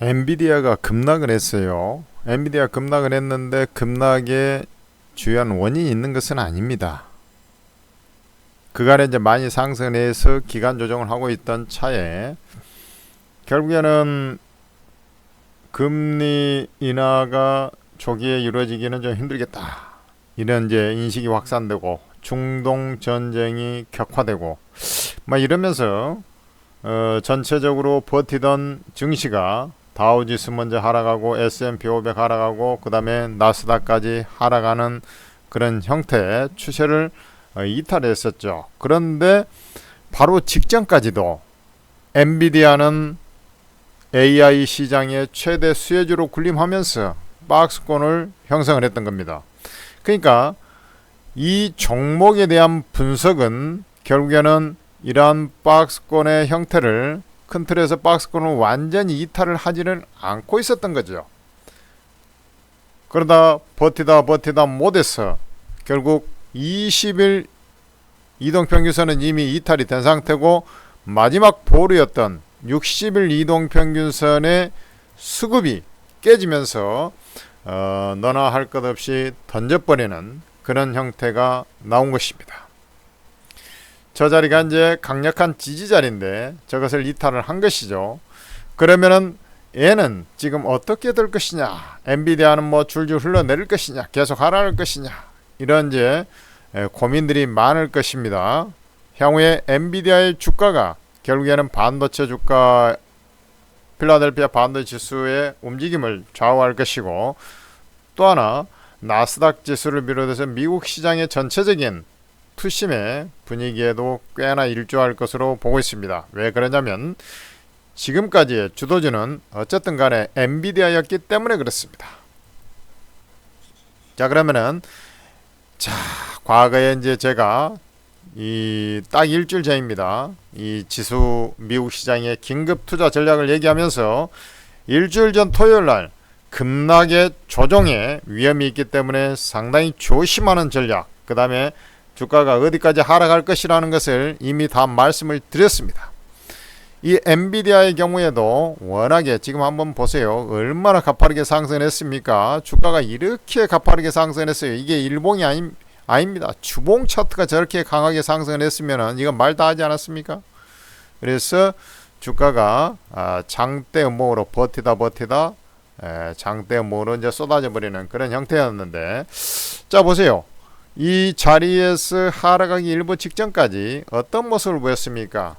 엔비디아가 급락을 했어요. 엔비디아 급락을 했는데 급락의 주요한 원인이 있는 것은 아닙니다. 그간에 이제 많이 상승해서 기간 조정을 하고 있던 차에 결국에는 금리 인하가 초기에 이루어지기는 좀 힘들겠다. 이런 이제 인식이 확산되고 중동 전쟁이 격화되고 막 이러면서 전체적으로 버티던 증시가 다우지수 먼저 하락하고 S&P 500 하락하고 그 다음에 나스닥까지 하락하는 그런 형태의 추세를 이탈했었죠. 그런데 바로 직전까지도 엔비디아는 AI 시장의 최대 수혜주로 군림하면서 박스권을 형성을 했던 겁니다. 그러니까 이 종목에 대한 분석은 결국에는 이러한 박스권의 형태를 큰 틀에서 박스권을 완전히 이탈을 하지는 않고 있었던 거죠. 그러다 버티다 못해서 결국 20일 이동평균선은 이미 이탈이 된 상태고 마지막 보루였던 60일 이동평균선의 수급이 깨지면서 너나 할 것 없이 던져버리는 그런 형태가 나온 것입니다. 저 자리가 이제 강력한 지지 자리인데 저것을 이탈을 한 것이죠. 그러면은 얘는 지금 어떻게 될 것이냐, 엔비디아는 뭐 줄줄 흘러내릴 것이냐, 계속 하락할 것이냐, 이런 이제 고민들이 많을 것입니다. 향후에 엔비디아의 주가가 결국에는 반도체 주가 필라델피아 반도체 지수의 움직임을 좌우할 것이고, 또 하나 나스닥 지수를 비롯해서 미국 시장의 전체적인 투심의 분위기에도 꽤나 일조할 것으로 보고 있습니다. 왜 그러냐면 지금까지의 주도주는 어쨌든 간에 엔비디아였기 때문에 그렇습니다. 자, 그러면은 과거에 이제 제가 이 딱 일주일 전입니다. 이 지수 미국 시장의 긴급 투자 전략을 얘기하면서 일주일 전 토요일 날 급락의 조정에 위험이 있기 때문에 상당히 조심하는 전략, 그 다음에 주가가 어디까지 하락할 것이라는 것을 이미 다 말씀을 드렸습니다. 이 엔비디아의 경우에도 워낙에 지금 한번 보세요. 얼마나 가파르게 상승했습니까? 주가가 이렇게 가파르게 상승했어요. 이게 일봉이 아닙니다. 주봉 차트가 저렇게 강하게 상승을 했으면 이건 말 다 하지 않았습니까? 그래서 주가가 장대 음모로 버티다 장대 음모로 이제 쏟아져 버리는 그런 형태였는데, 자 보세요. 이 자리에서 하락하기 일부 직전까지 어떤 모습을 보였습니까?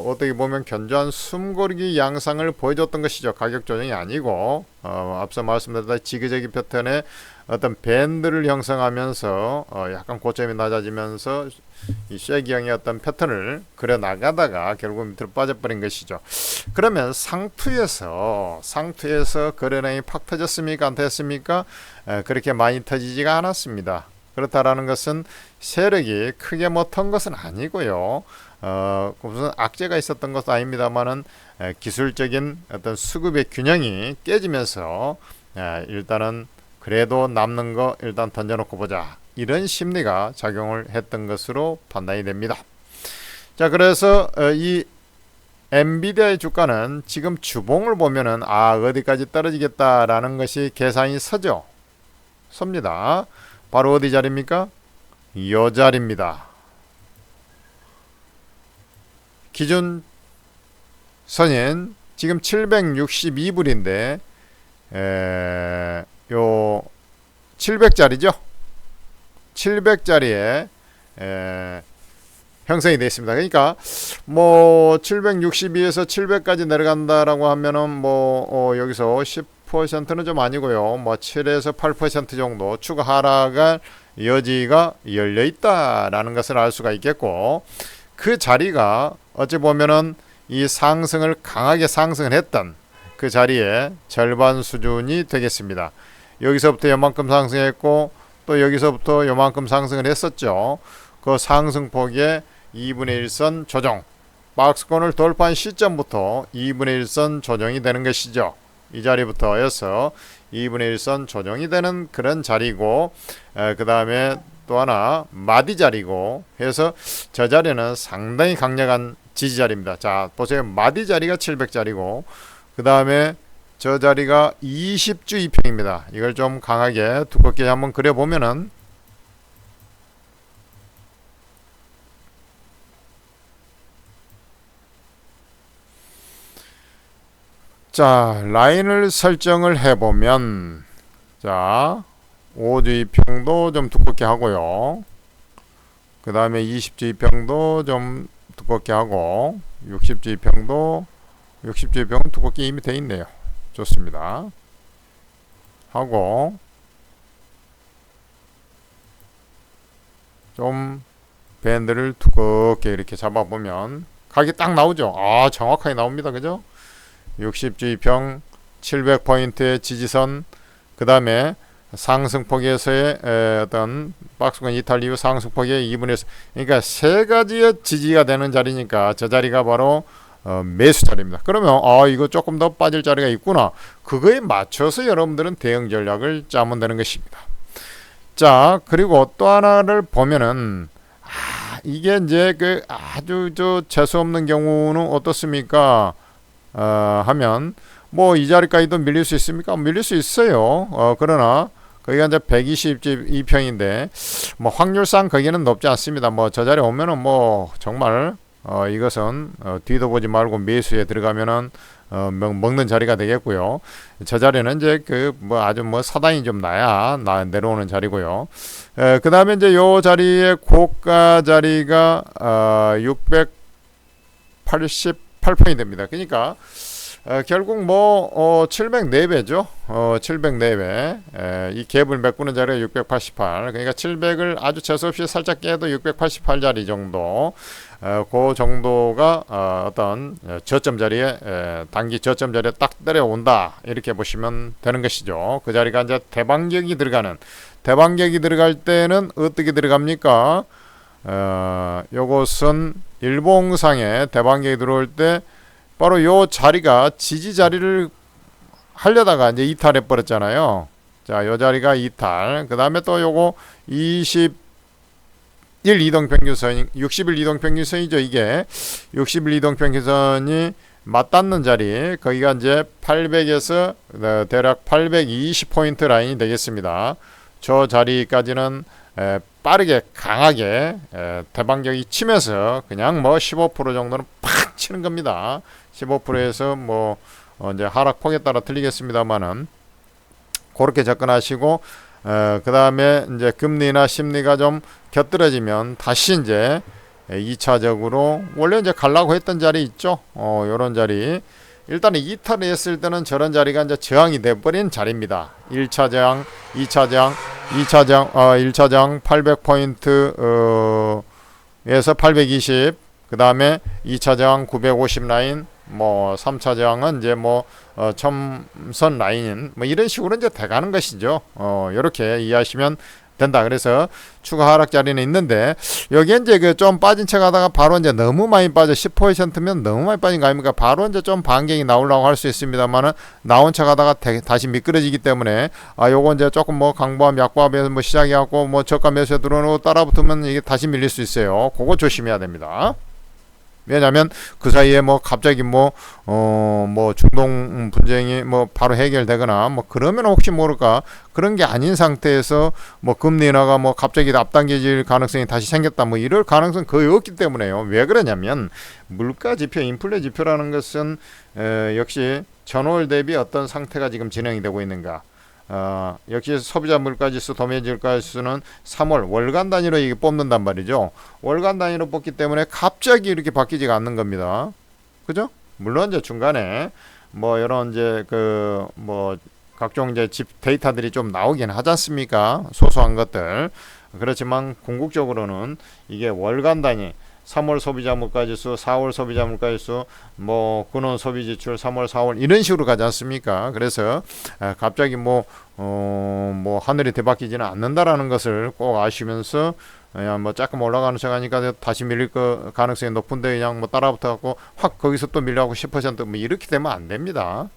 어떻게 보면 견조한 숨고르기 양상을 보여줬던 것이죠. 가격 조정이 아니고 앞서 말씀드렸던 지그재기 패턴의 어떤 밴드를 형성하면서 약간 고점이 낮아지면서 이 쉐기형의 어떤 패턴을 그려 나가다가 결국 밑으로 빠져버린 것이죠. 그러면 상투에서 거래량이 팍 터졌습니까? 안 터졌습니까? 그렇게 많이 터지지가 않았습니다. 그렇다라는 것은 세력이 크게 못한 것은 아니고요. 무슨 악재가 있었던 것도 아닙니다만은 기술적인 어떤 수급의 균형이 깨지면서 일단은 그래도 남는 거 일단 던져놓고 보자, 이런 심리가 작용을 했던 것으로 판단이 됩니다. 자, 그래서 이 엔비디아의 주가는 지금 주봉을 보면은 어디까지 떨어지겠다라는 것이 계산이 섭니다. 바로 어디 자리입니까? 이 자리입니다. 기준 선인 지금 762불인데 요 700짜리죠. 700짜리에 형성이 되어 있습니다. 그러니까 뭐 762에서 700까지 내려간다라고 하면은 여기서 10%는 좀 아니고요. 7에서 8% 정도 추가 하락할 여지가 열려 있다라는 것을 알 수가 있겠고, 그 자리가 어찌 보면은 이 상승을 강하게 상승을 했던 그 자리의 절반 수준이 되겠습니다. 여기서부터 요만큼 상승했고 또 여기서부터 요만큼 상승을 했었죠. 그 상승폭의 2분의 1선 조정, 박스권을 돌파한 시점부터 2분의 1선 조정이 되는 것이죠. 이 자리부터여서 2분의 1선 조정이 되는 그런 자리고, 그 다음에 또 하나 마디 자리고 해서 저 자리는 상당히 강력한 지지 자리입니다. 자 보세요. 마디 자리가 700짜리고 그 다음에 저 자리가 20주 2평입니다. 이걸 좀 강하게 두껍게 한번 그려보면은 자, 라인을 설정을 해보면 자 5주 2평도 좀 두껍게 하고요. 그 다음에 20주 2평도 좀 두껍게 하고 60주 2평도 60주 2평은 두껍게 이미 돼 있네요. 좋습니다. 하고 좀 밴드를 두껍게 이렇게 잡아보면 각이 딱 나오죠. 아, 정확하게 나옵니다. 그죠? 60주 2평 700포인트의 지지선, 그 다음에 상승폭에서의 어떤 박스권 이탈 이후 상승폭의 2분의 1, 그러니까 세 가지의 지지가 되는 자리니까 저 자리가 바로 매수 자리입니다. 그러면 이거 조금 더 빠질 자리가 있구나. 그거에 맞춰서 여러분들은 대응 전략을 짜면 되는 것입니다. 자, 그리고 또 하나를 보면은 이게 이제 그 아주 재수 없는 경우는 어떻습니까? 하면 뭐 이 자리까지도 밀릴 수 있습니까? 밀릴 수 있어요. 그러나 거기가 이제 122평인데 뭐 확률상 거기는 높지 않습니다. 뭐 저 자리 오면은 뭐 정말 이것은 뒤도 보지 말고 매수에 들어가면은 먹는 자리가 되겠고요. 저 자리는 이제 그 뭐 아주 뭐 사단이 좀 나야 내려오는 자리고요. 그 다음에 이제 요 자리의 고가 자리가 688평이 됩니다. 그러니까 결국 뭐 704배죠. 704배. 이 갭을 메꾸는 자리가 688. 그러니까 700을 아주 재수없이 살짝 깨도 688자리 정도. 그 정도가 어떤 저점 자리에 단기 저점 자리에 딱 내려온다. 이렇게 보시면 되는 것이죠. 그 자리가 이제 대반격이 들어갈 때는 어떻게 들어갑니까? 요것은 일봉상에 대반격이 들어올 때 바로 요 자리가 지지 자리를 하려다가 이제 이탈해 버렸잖아요. 자, 요 자리가 이탈. 그 다음에 또 요거 21 이동평균선, 60일 이동평균선이죠. 이게 60일 이동평균선이 맞닿는 자리, 거기가 이제 800에서 대략 820포인트 라인이 되겠습니다. 저 자리까지는 빠르게 강하게 대반격이 치면서 그냥 뭐 15% 정도는 팍 치는 겁니다. 15%에서 뭐 이제 하락폭에 따라 틀리겠습니다만은 그렇게 접근하시고 그 다음에 이제 금리나 심리가 좀 곁들어지면 다시 이제 2차적으로 원래 이제 가려고 했던 자리 있죠. 요런 자리. 일단 이탈했을 때는 저런 자리가 이제 저항이 돼버린 자리입니다. 1차 저항, 2차 저항, 1차 저항 800포인트 에서 820, 그 다음에 2차 저항 950 라인, 뭐 3차 저항은 이제 뭐 첨선 라인, 뭐 이런 식으로 이제 돼가는 것이죠. 이렇게 이해하시면 된다. 그래서 추가 하락 자리는 있는데 여기 이제 그 좀 빠진 척 하다가 바로 이제 너무 많이 빠져 10%면 너무 많이 빠진 거 아닙니까? 바로 이제 좀 반경이 나오려고 할 수 있습니다만은 나온 척 하다가 다시 미끄러지기 때문에 요거 이제 조금 뭐 강보합 약보합에서 뭐 시작해갖고 뭐 저가 매수에 들어오고 따라붙으면 이게 다시 밀릴 수 있어요. 그거 조심해야 됩니다. 왜냐하면 그 사이에 뭐 갑자기 뭐 중동 분쟁이 뭐 바로 해결되거나 뭐 그러면 혹시 모를까 그런 게 아닌 상태에서 뭐 금리 인하가 뭐 갑자기 앞당겨질 가능성이 다시 생겼다 뭐 이럴 가능성 거의 없기 때문에요. 왜 그러냐면 물가 지표, 인플레 지표라는 것은 역시 전월 대비 어떤 상태가 지금 진행이 되고 있는가. 역시 소비자 물가지수, 도매 물가지수는 3월 월간 단위로 이게 뽑는단 말이죠. 월간 단위로 뽑기 때문에 갑자기 이렇게 바뀌지가 않는 겁니다. 그죠? 물론 이제 중간에 뭐 이런 이제 그 뭐 각종 이제 데이터들이 좀 나오긴 하지 않습니까? 소소한 것들. 그렇지만 궁극적으로는 이게 월간 단위 3월 소비자 물가지수, 4월 소비자 물가지수, 뭐 근원 소비지출 3월, 4월 이런 식으로 가지 않습니까? 그래서 갑자기 뭐 하늘이 뒤바뀌지는 않는다라는 것을 꼭 아시면서 그냥 뭐 조금 올라가는 척하니까 다시 밀릴 가능성이 높은데 그냥 뭐 따라붙어 갖고 확 거기서 또 밀려갖고 10%뭐 이렇게 되면 안 됩니다.